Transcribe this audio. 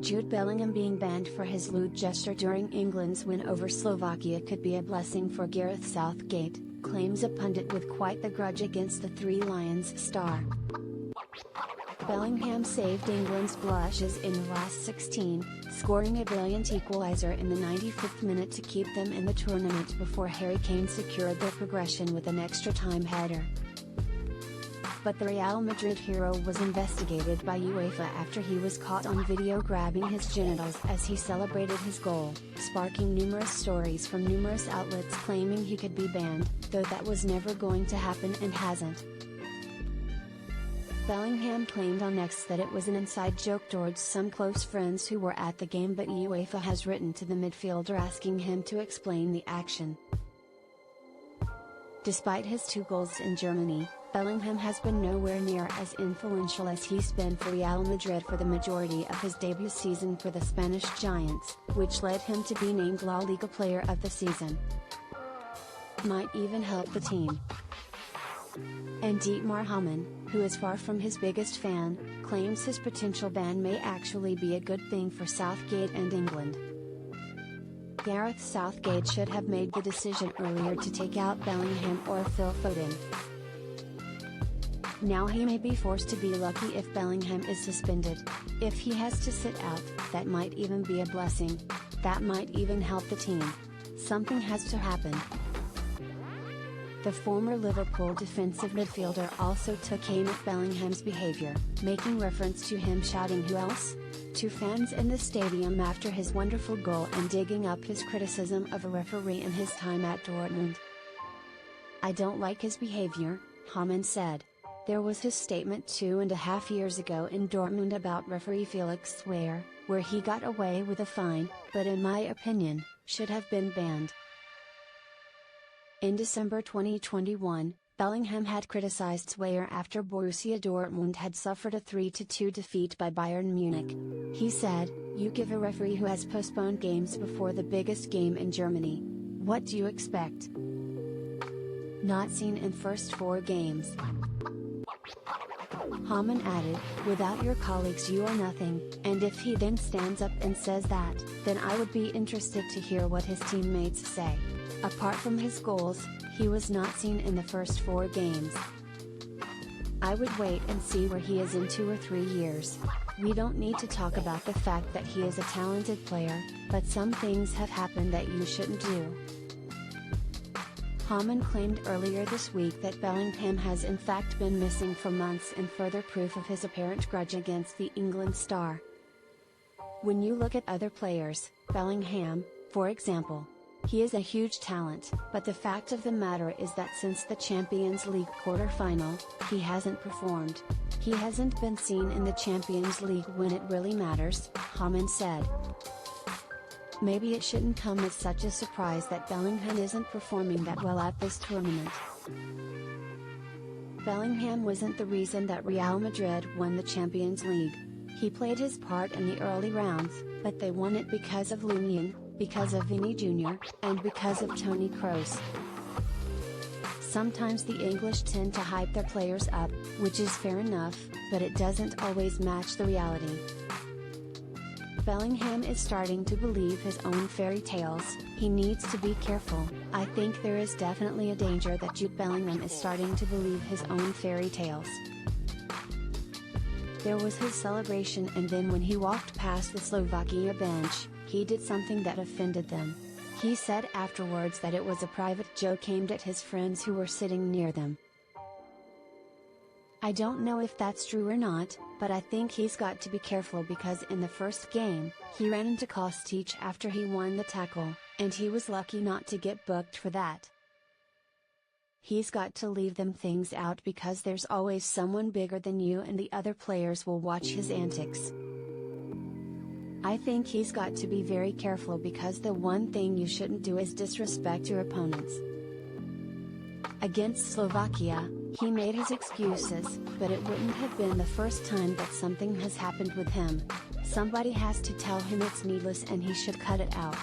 Jude Bellingham being banned for his lewd gesture during England's win over Slovakia could be a blessing for Gareth Southgate, claims a pundit with quite the grudge against the Three Lions star. Bellingham saved England's blushes in the last 16, scoring a brilliant equaliser in the 95th minute to keep them in the tournament before Harry Kane secured their progression with an extra-time header. But the Real Madrid hero was investigated by UEFA after he was caught on video grabbing his genitals as he celebrated his goal, sparking numerous stories from numerous outlets claiming he could be banned, though that was never going to happen and hasn't. Bellingham claimed on X that it was an inside joke towards some close friends who were at the game, but UEFA has written to the midfielder asking him to explain the action. Despite his 2 goals in Germany, Bellingham has been nowhere near as influential as he's been for Real Madrid for the majority of his debut season for the Spanish Giants, which led him to be named La Liga Player of the Season. Might even help the team. And Dietmar Hamann, who is far from his biggest fan, claims his potential ban may actually be a good thing for Southgate and England. Gareth Southgate should have made the decision earlier to take out Bellingham or Phil Foden. Now he may be forced to be lucky if Bellingham is suspended. If he has to sit out, that might even be a blessing. That might even help the team. Something has to happen. The former Liverpool defensive midfielder also took aim at Bellingham's behaviour, making reference to him shouting "Who else?" to fans in the stadium after his wonderful goal and digging up his criticism of a referee in his time at Dortmund. "I don't like his behaviour," Hamann said. There was his statement 2.5 years ago in Dortmund about referee Felix Zweier, where he got away with a fine, but in my opinion, should have been banned. In December 2021, Bellingham had criticized Zweier after Borussia Dortmund had suffered a 3-2 defeat by Bayern Munich. He said, "You give a referee who has postponed games before the biggest game in Germany. What do you expect? Not seen in first 4 games." Hamann added, "Without your colleagues you are nothing, and if he then stands up and says that, then I would be interested to hear what his teammates say. Apart from his goals, he was not seen in the first 4 games. I would wait and see where he is in 2 or 3 years. We don't need to talk about the fact that he is a talented player, but some things have happened that you shouldn't do." Hamann claimed earlier this week that Bellingham has in fact been missing for months in further proof of his apparent grudge against the England star. When you look at other players, Bellingham, for example, he is a huge talent, but the fact of the matter is that since the Champions League quarter-final, he hasn't performed. He hasn't been seen in the Champions League when it really matters, Hamann said. Maybe it shouldn't come as such a surprise that Bellingham isn't performing that well at this tournament. Bellingham wasn't the reason that Real Madrid won the Champions League. He played his part in the early rounds, but they won it because of Lunion, because of Vini Jr., and because of Toni Kroos. Sometimes the English tend to hype their players up, which is fair enough, but it doesn't always match the reality. Bellingham is starting to believe his own fairy tales. He needs to be careful. I think there is definitely a danger that Jude Bellingham is starting to believe his own fairy tales. There was his celebration, and then when he walked past the Slovakia bench, he did something that offended them. He said afterwards that it was a private joke aimed at his friends who were sitting near them. I don't know if that's true or not, but I think he's got to be careful because in the first game, he ran into Kostic after he won the tackle, and he was lucky not to get booked for that. He's got to leave them things out because there's always someone bigger than you and the other players will watch his antics. I think he's got to be very careful because the one thing you shouldn't do is disrespect your opponents. Against Slovakia, he made his excuses, but it wouldn't have been the first time that something has happened with him. Somebody has to tell him it's needless and he should cut it out.